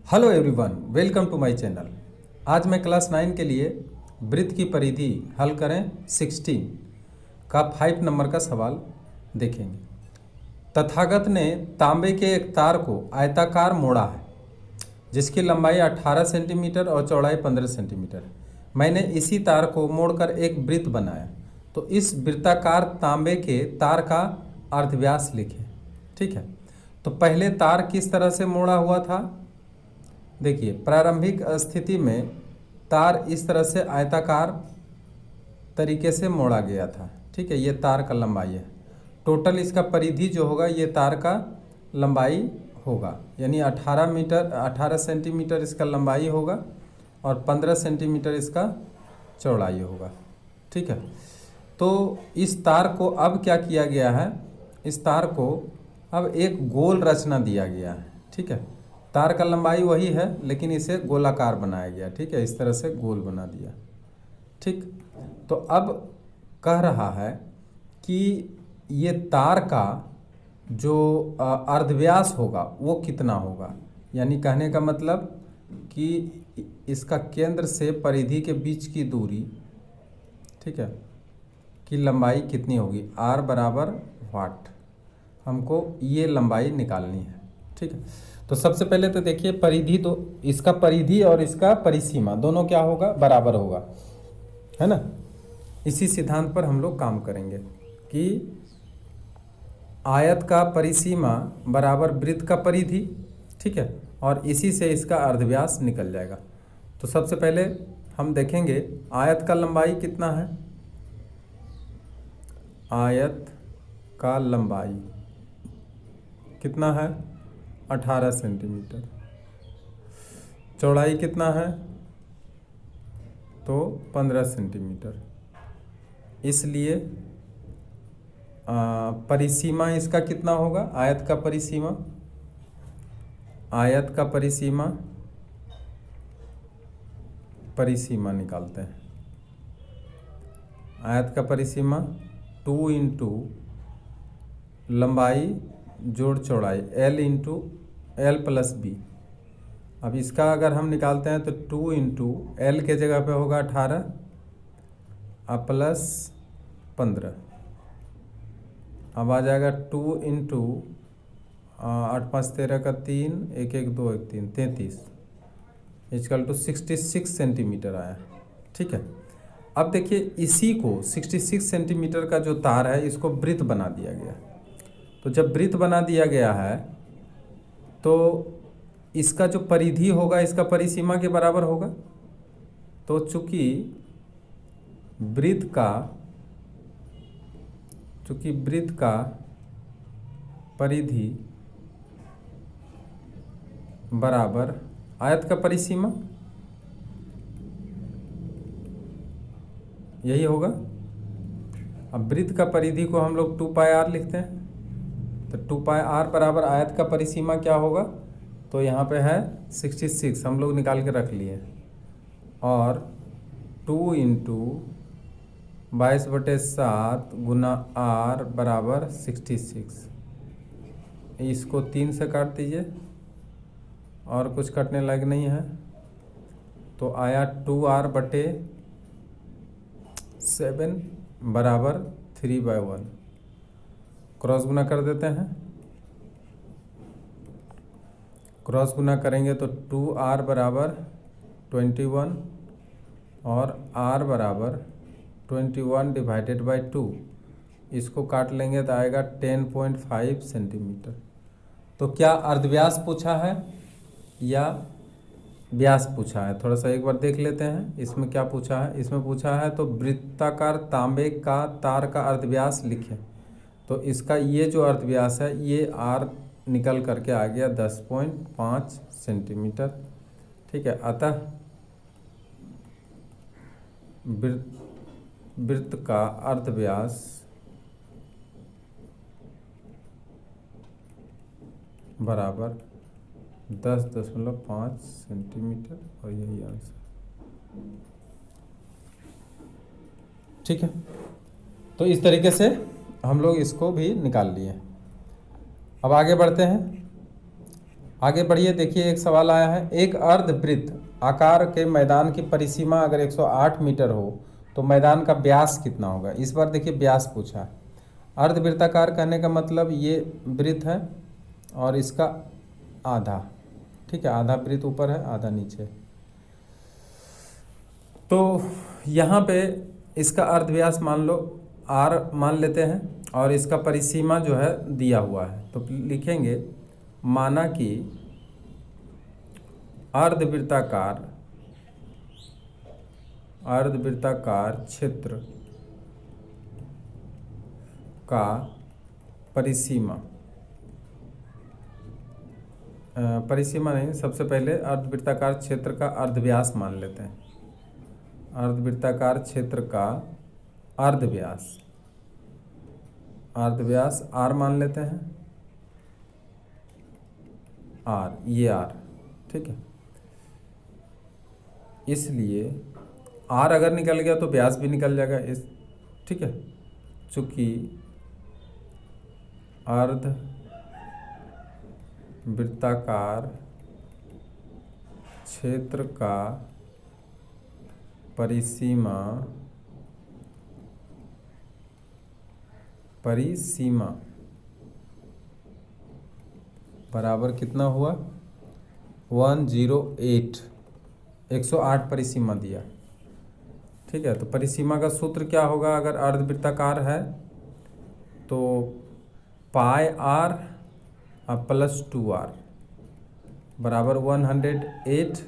Hello everyone, welcome to my channel. आज मैं class 9 के लिए वृत्त की परिधि हल करें 16 का 5 नंबर का सवाल देखेंगे। तथागत ने तांबे के एक तार को आयताकार मोड़ा है जिसकी लंबाई 18 सेंटीमीटर और चौड़ाई 15 सेंटीमीटर। मैंने इसी तार को मोड़कर एक वृत्त बनाया, तो इस वृत्ताकार तांबे के तार का अर्धव्यास लिखें। ठीक है, तो पहले तार किस तरह से मोड़ा हुआ था? देखिए, प्रारंभिक स्थिति में तार इस तरह से आयताकार तरीके से मोड़ा गया था। ठीक है, ये तार का लंबाई है। टोटल इसका परिधि जो होगा ये तार का लंबाई होगा, यानी 18 सेंटीमीटर इसका लंबाई होगा और 15 सेंटीमीटर इसका चौड़ाई होगा। ठीक है, तो इस तार को अब क्या किया गया है? इस तार को अब एक गोल रचना दिया गया है। ठीक है, तार का लंबाई वही है लेकिन इसे गोलाकार बनाया गया। ठीक है, इस तरह से गोल बना दिया। ठीक, तो अब कह रहा है कि ये तार का जो अर्धव्यास होगा वो कितना होगा, यानी कहने का मतलब कि इसका केंद्र से परिधि के बीच की दूरी, ठीक है, की लंबाई कितनी होगी। आर बराबर वाट, हमको ये लंबाई निकालनी है। ठीक है, तो सबसे पहले तो देखिए परिधि, तो इसका परिधि और इसका परिसीमा दोनों क्या होगा? बराबर होगा, है ना। इसी सिद्धांत पर हम लोग काम करेंगे कि आयत का परिसीमा बराबर वृत्त का परिधि। ठीक है, और इसी से इसका अर्धव्यास निकल जाएगा। तो सबसे पहले हम देखेंगे आयत का लंबाई कितना है। आयत का लंबाई कितना है? 18 सेंटीमीटर। चौड़ाई कितना है? तो 15 सेंटीमीटर। इसलिए परिसीमा इसका कितना होगा? आयत का परिसीमा, आयत का परिसीमा निकालते हैं। आयत का परिसीमा 2 इंटू लंबाई जोड़ चौड़ाई L into L plus B. अब इसका अगर हम निकालते हैं तो 2 इंटू L के जगह पे होगा 18 और प्लस 15। अब आ जाएगा 2 इंटू 8 5 13 का 3, 1 1 2 1 3 33 इक्वल टू 66 सेंटीमीटर आया। ठीक है, अब देखिए इसी को 66 सेंटीमीटर का जो तार है इसको वृत्त बना दिया गया। तो जब वृत्त बना दिया गया है तो इसका जो परिधि होगा इसका परिसीमा के बराबर होगा। तो चूंकि वृत्त का परिधि बराबर आयत का परिसीमा, यही होगा। अब वृत्त का परिधि को हम लोग 2 पाई आर लिखते हैं, तो 2 पाई आर बराबर आयत का परिसीमा क्या होगा? तो यहाँ पे है 66, हम लोग निकाल के रख लिए, और 2 इंटू 22/7 गुना आर बराबर 66। इसको 3 से काट दीजिए और कुछ कटने लायक नहीं है, तो आया 2r/7 बराबर 3/1। क्रॉस गुना कर देते हैं। क्रॉस गुना करेंगे तो 2r बराबर 21 और r बराबर 21 डिवाइडेड बाई 2। इसको काट लेंगे तो आएगा 10.5 सेंटीमीटर। तो क्या अर्धव्यास पूछा है या व्यास पूछा है? थोड़ा सा एक बार देख लेते हैं इसमें क्या पूछा है। इसमें पूछा है तो वृत्ताकार तांबे का तार का अर्धव्यास लिखें। तो इसका ये जो अर्धव्यास है ये r निकल करके आ गया 10.5 सेंटीमीटर। ठीक है, अतः वृत्त का अर्धव्यास बराबर 10.5 सेंटीमीटर, और यही आंसर। ठीक है, तो इस तरीके से हम लोग इसको भी निकाल लिए। अब आगे बढ़ते हैं। आगे बढ़िए, देखिए एक सवाल आया है, एक अर्धवृत्त आकार के मैदान की परिसीमा अगर 108 मीटर हो तो मैदान का व्यास कितना होगा। इस बार देखिए व्यास पूछा है। अर्धवृत्ताकार कहने का मतलब ये वृत्त है और इसका आधा, ठीक है, आधा वृत्त ऊपर है आधा नीचे। तो यहाँ पे इसका अर्धव्यास मान लो r मान लेते हैं और इसका परिसीमा जो है दिया हुआ है, तो लिखेंगे माना कि अर्धवृत्ताकार क्षेत्र का परिसीमा नहीं, सबसे पहले अर्धवृत्ताकार क्षेत्र का अर्धव्यास मान लेते हैं। अर्धवृत्ताकार क्षेत्र का अर्धव्यास r मान लेते हैं, r, ये r, ठीक है। इसलिए r अगर निकल गया तो व्यास भी निकल जाएगा इस, ठीक है। चूंकि अर्धवृत्ताकार क्षेत्र का परिसीमा बराबर कितना हुआ 108, 108 परिसीमा दिया, ठीक है। तो परिसीमा का सूत्र क्या होगा, अगर अर्धवृत्ताकार है तो पाई r प्लस 2r बराबर 108,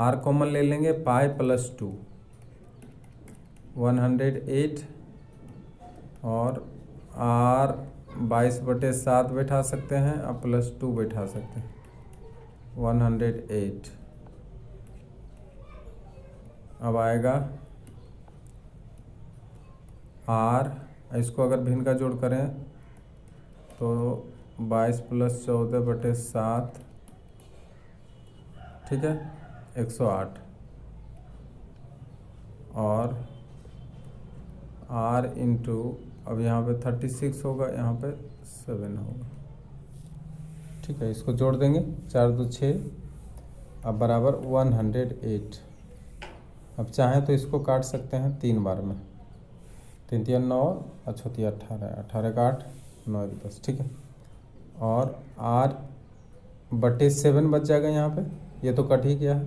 r कॉमन ले लेंगे, पाई प्लस 2 108 और r 22/7 बैठा सकते हैं और प्लस 2 बैठा सकते हैं, 108। अब आएगा r, इसको अगर भिन्न का जोड़ करें तो 22 + 14/7, ठीक है, 108 और r इंटू, अब यहाँ पे 36 होगा, यहाँ पे 7 होगा, ठीक है। इसको जोड़ देंगे, 4 2 6, अब बराबर 108। अब चाहें तो इसको काट सकते हैं 3 बार में, 3 3 9 और 6 3 18, 18 का 8, 9 10, ठीक है। और r/7 बच जाएगा यहाँ पे, ये तो कट ही गया है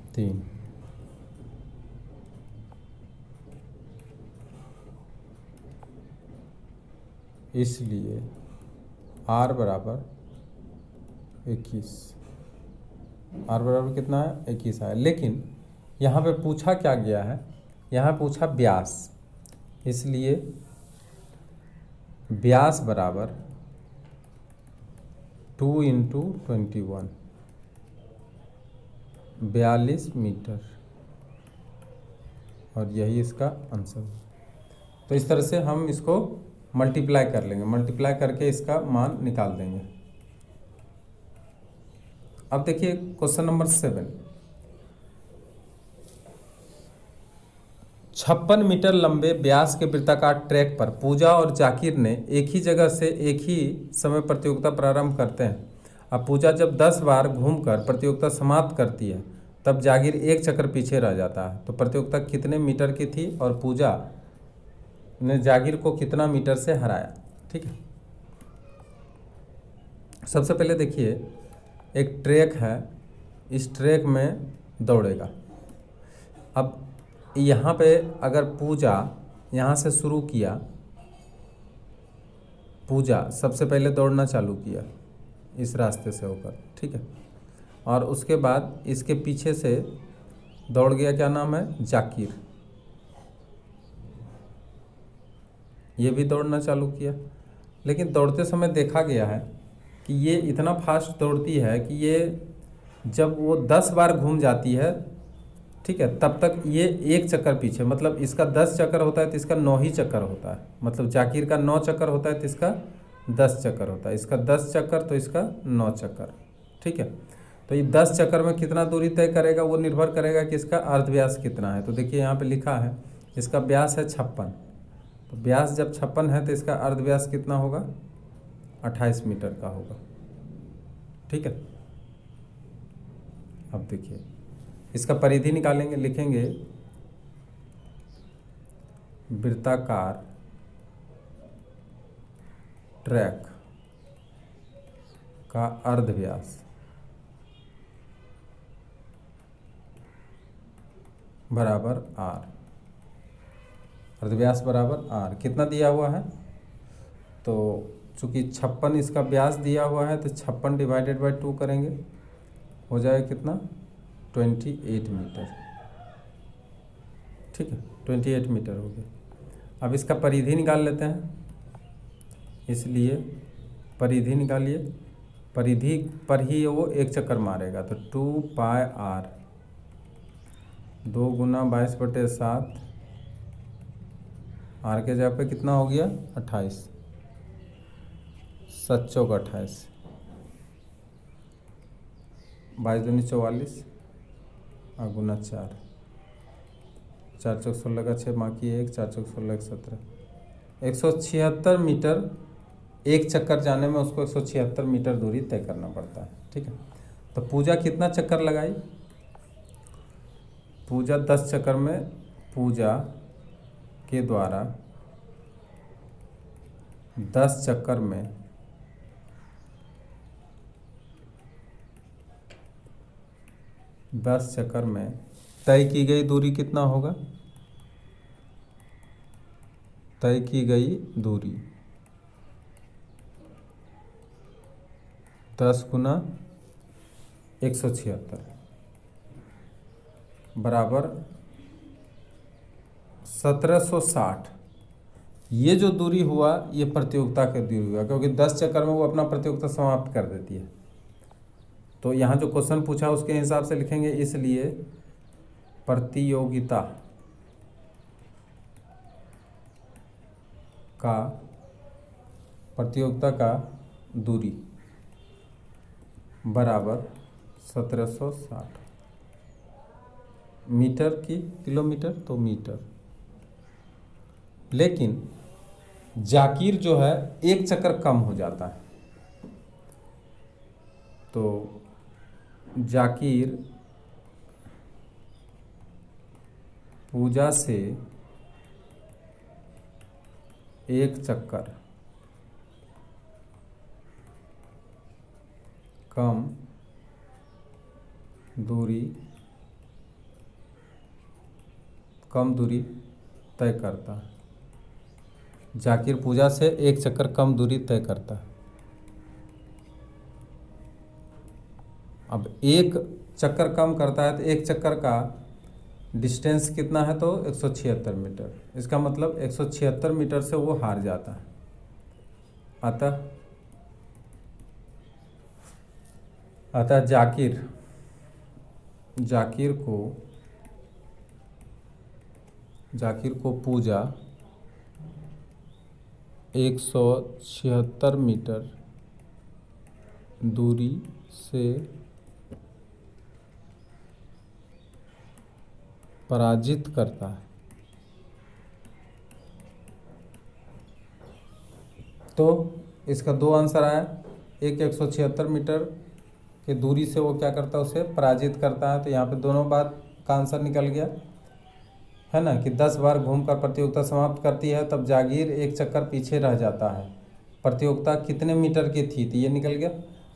3। इसलिए r बराबर 21, r बराबर कितना है 21 आया। लेकिन यहाँ पे पूछा क्या गया है, यहाँ पूछा व्यास, इसलिए व्यास बराबर 2 × 21, 42 मीटर, और यही इसका आंसर। तो इस तरह से हम इसको मल्टीप्लाई कर लेंगे, मल्टीप्लाई करके इसका मान निकाल देंगे। अब देखिए क्वेश्चन नंबर 7, 56 मीटर लंबे व्यास के वृत्ताकार ट्रैक पर पूजा और जाकिर ने एक ही जगह से एक ही समय प्रतियोगिता प्रारंभ करते हैं। अब पूजा जब 10 बार घूमकर प्रतियोगिता समाप्त करती है तब जाकिर एक चक्कर पीछे रह जाता है। तो प्रतियोगिता कितने मीटर की थी और पूजा ने जाकिर को कितना मीटर से हराया, ठीक है। सबसे पहले देखिए एक ट्रैक है, इस ट्रैक में दौड़ेगा। अब यहाँ पे अगर पूजा यहाँ से शुरू किया, पूजा सबसे पहले दौड़ना चालू किया इस रास्ते से होकर, ठीक है, और उसके बाद इसके पीछे से दौड़ गया, क्या नाम है, जाकिर, ये भी दौड़ना चालू किया। लेकिन दौड़ते समय देखा गया है कि ये इतना फास्ट दौड़ती है कि ये जब वो 10 बार घूम जाती है, ठीक है, तब तक ये एक चक्कर पीछे, मतलब इसका 10 चक्कर होता है तो इसका 9 ही चक्कर होता है, मतलब जाकिर का 9 चक्कर होता है तो इसका 10 चक्कर होता है, इसका 10 चक्कर तो इसका 9 चक्कर, ठीक है। तो ये 10 चक्कर में कितना दूरी तय करेगा, वो निर्भर करेगा कि इसका अर्धव्यास कितना है। तो देखिए यहाँ पे लिखा है इसका व्यास है 56, तो व्यास जब 56 है तो इसका अर्धव्यास कितना होगा, 28 मीटर का होगा, ठीक है। अब देखिए इसका परिधि निकालेंगे, लिखेंगे वृत्ताकार ट्रैक का अर्धव्यास बराबर आर। अर्धव्यास बराबर आर कितना दिया हुआ है, तो चूंकि 56 इसका व्यास दिया हुआ है तो 56 डिवाइडेड बाई 2 करेंगे, हो जाएगा कितना 28 मीटर। ठीक है, 28 मीटर हो गया। अब इसका परिधि निकाल लेते हैं, इसलिए परिधि निकालिए। परिधि पर ही वो एक चक्कर मारेगा, तो 2 पाई आर 2 गुना 22/7 आर के जगह पे कितना हो गया 28, 7 चौक 28, 22 दूनी 44 और गुना 4, 4 चौक 16 का 6 बाकी 1, 4 चौक 16 का 17, 176 मीटर। एक चक्कर जाने में उसको 176 मीटर दूरी तय करना पड़ता है। ठीक है, तो पूजा कितना चक्कर लगाई, पूजा 10 चक्कर में पूजा के द्वारा 10 चक्कर में 10 चक्कर में तय की गई दूरी कितना होगा, तय की गई दूरी 10 गुना 176 बराबर 1760। ये जो दूरी हुआ ये प्रतियोगिता की दूरी हुआ, क्योंकि 10 चक्कर में वो अपना प्रतियोगिता समाप्त कर देती है। तो यहाँ जो क्वेश्चन पूछा उसके हिसाब से लिखेंगे, इसलिए प्रतियोगिता का दूरी बराबर 1760 मीटर की किलोमीटर तो मीटर। लेकिन जाकिर जो है एक चक्कर कम हो जाता है, तो जाकिर पूजा से एक चक्कर कम दूरी तय करता है। जाकिर पूजा से एक चक्कर कम दूरी तय करता है। अब एक चक्कर कम करता है तो एक चक्कर का डिस्टेंस कितना है, तो 176 मीटर। इसका मतलब 176 मीटर से वो हार जाता है। अतः जाकिर को पूजा 176 मीटर दूरी से पराजित करता है। तो इसका 2 आंसर आया, एक 176 मीटर की दूरी से वो क्या करता है, उसे पराजित करता है। तो यहाँ पे दोनों बात का आंसर निकल गया है ना, कि 10 बार घूमकर प्रतियोगिता समाप्त करती है, तब जागीर एक चक्कर पीछे रह जाता है। प्रतियोगिता कितने मीटर की थी, तो ये निकल गया।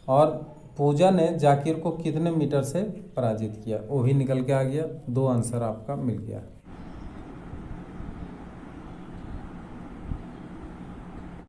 और पूजा ने जाकिर को कितने मीटर से पराजित किया, वो भी निकल के आ गया। 2 आंसर आपका मिल गया।